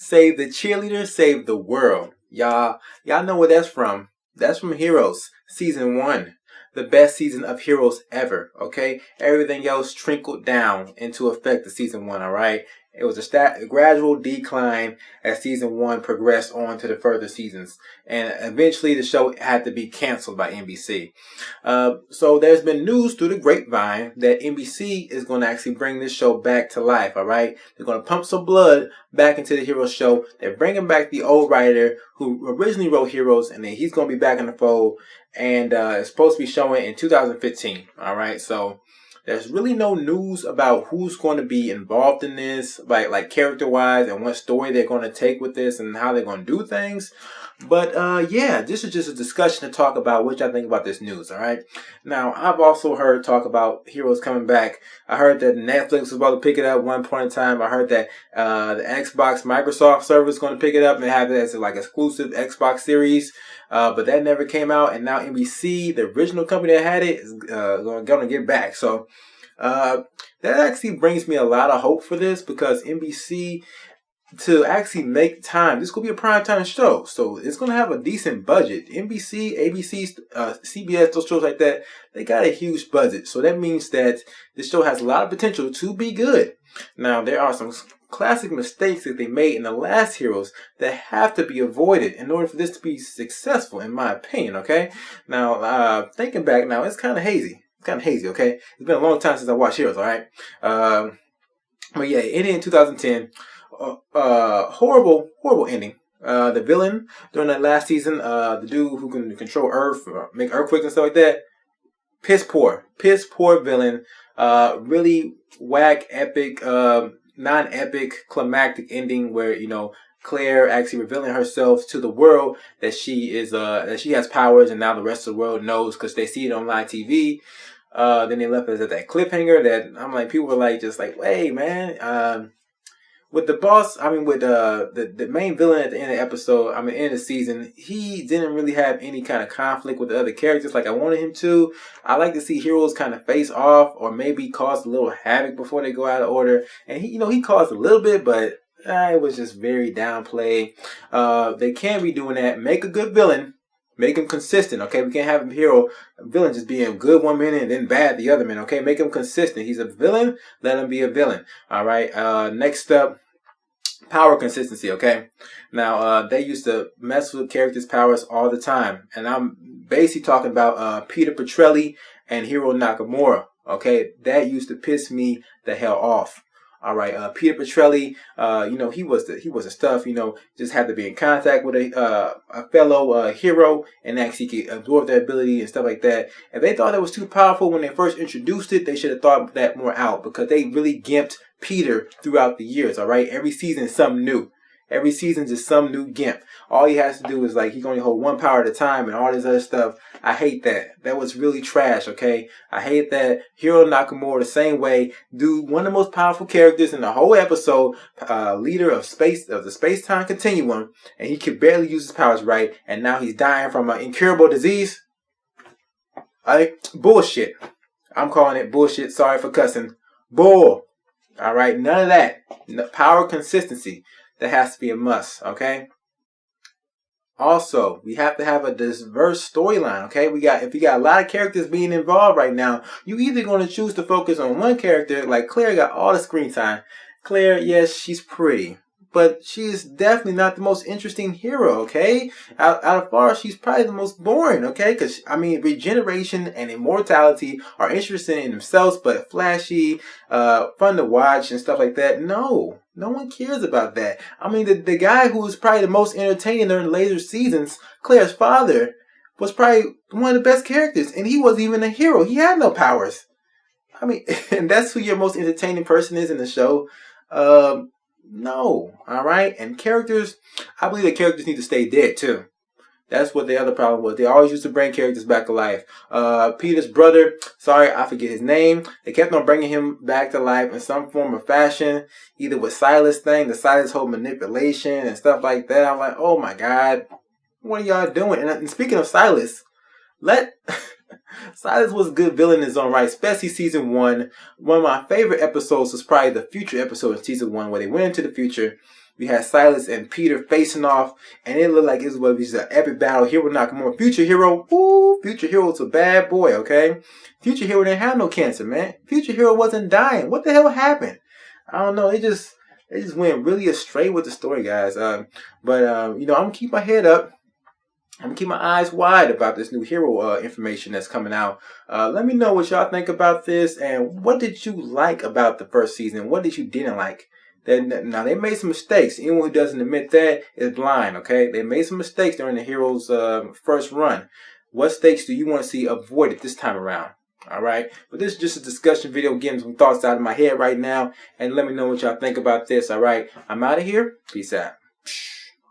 Save the cheerleader, save the world. Y'all know where that's from. That's from Heroes, season 1. The best season of Heroes ever, okay? Everything else trickled down into effect of season 1, alright? It was a gradual decline as season 1 progressed on to the further seasons. And eventually the show had to be canceled by NBC. So there's been news through the grapevine that NBC is going to actually bring this show back to life, alright? They're going to pump some blood back into the Heroes show. They're bringing back the old writer who originally wrote Heroes, and then he's going to be back in the fold. And it's supposed to be showing in 2015, alright? So there's really no news about who's going to be involved in this, like character-wise, and what story they're going to take with this and how they're going to do things. But yeah, this is just a discussion to talk about what I think about this news, alright? Now, I've also heard talk about Heroes coming back. I heard that Netflix was about to pick it up at one point in time. I heard that the Xbox Microsoft service is going to pick it up and have it as like exclusive Xbox series. But that never came out, and now NBC, the original company that had it, is going to get back. So that actually brings me a lot of hope for this, because NBC, to actually make time, this could be a primetime show, so it's going to have a decent budget. NBC, ABC, CBS, those shows like that, they got a huge budget. So that means that this show has a lot of potential to be good. Now, there are some classic mistakes that they made in the last Heroes that have to be avoided in order for this to be successful, in my opinion, okay? Now, thinking back now, it's kind of hazy. Okay? It's been a long time since I watched Heroes, alright? But yeah, it ended in 2010. Horrible ending. The villain during that last season, the dude who can control Earth, make earthquakes and stuff like that, piss poor villain. Really whack, epic, non-epic, climactic ending where, you know, Claire actually revealing herself to the world that she is that she has powers, and now the rest of the world knows because they see it on live TV. Then they left us at that cliffhanger that I'm like, people were like, just like, hey man, with the boss, I mean, with the main villain at the end of the episode, I mean, end of the season, he didn't really have any kind of conflict with the other characters like I wanted him to. I like to see heroes kind of face off, or maybe cause a little havoc before they go out of order. And he caused a little bit, but it was just very downplayed. They can't be doing that. Make a good villain. Make him consistent, okay? We can't have a villain just being good one minute and then bad the other minute, okay? Make him consistent. He's a villain, let him be a villain, all right? Next up, power consistency, okay? Now, they used to mess with characters' powers all the time, and I'm basically talking about Peter Petrelli and Hiro Nakamura, okay? That used to piss me the hell off. All right, Peter Petrelli, he was the stuff. Just had to be in contact with a fellow hero and actually could absorb their ability and stuff like that. If they thought it was too powerful when they first introduced it, they should have thought that more out, because they really gimped Peter throughout the years. All right, every season is something new. Every season's just some new gimp. All he has to do is he can only hold one power at a time and all this other stuff. I hate that. That was really trash, okay? I hate that Hiro Nakamura, the same way, dude, one of the most powerful characters in the whole episode, leader of the space-time continuum, and he could barely use his powers right, and now he's dying from an incurable disease. Bullshit. I'm calling it bullshit. Sorry for cussing. Bull. All right, none of that. No, power consistency. That has to be a must, okay? Also, we have to have a diverse storyline, okay? If you got a lot of characters being involved right now, you either going to choose to focus on one character, like Claire got all the screen time. Claire, yes, she's pretty, but she is definitely not the most interesting hero, okay? Out of far, she's probably the most boring, okay? Because, regeneration and immortality are interesting in themselves, but flashy, fun to watch and stuff like that. No one cares about that. The guy who was probably the most entertaining during later seasons, Claire's father, was probably one of the best characters, and he wasn't even a hero. He had no powers. And that's who your most entertaining person is in the show. No, all right? And characters, I believe the characters need to stay dead, too. That's what the other problem was. They always used to bring characters back to life. Peter's brother, sorry, I forget his name. They kept on bringing him back to life in some form or fashion, either with the Silas whole manipulation and stuff like that. I'm like, oh my God, what are y'all doing? And speaking of Silas, Silas was a good villain in his own right, especially season 1. One of my favorite episodes was probably the future episode of season 1, where they went into the future. We had Silas and Peter facing off, and it looked like it was an epic battle. Hero Nakamura, Future Hero, woo! Future Hero's a bad boy, okay? Future Hero didn't have no cancer, man. Future Hero wasn't dying. What the hell happened? I don't know. They just went really astray with the story, guys. But you know, I'm gonna keep my head up. I'm gonna keep my eyes wide about this new hero information that's coming out. Let me know what y'all think about this, and what did you like about the first season? What did you didn't like? Now they made some mistakes. Anyone who doesn't admit that is blind. Okay, they made some mistakes during the hero's first run. What mistakes do you want to see avoided this time around? All right, but this is just a discussion video, getting some thoughts out of my head right now, and let me know what y'all think about this. All right, I'm out of here. Peace out.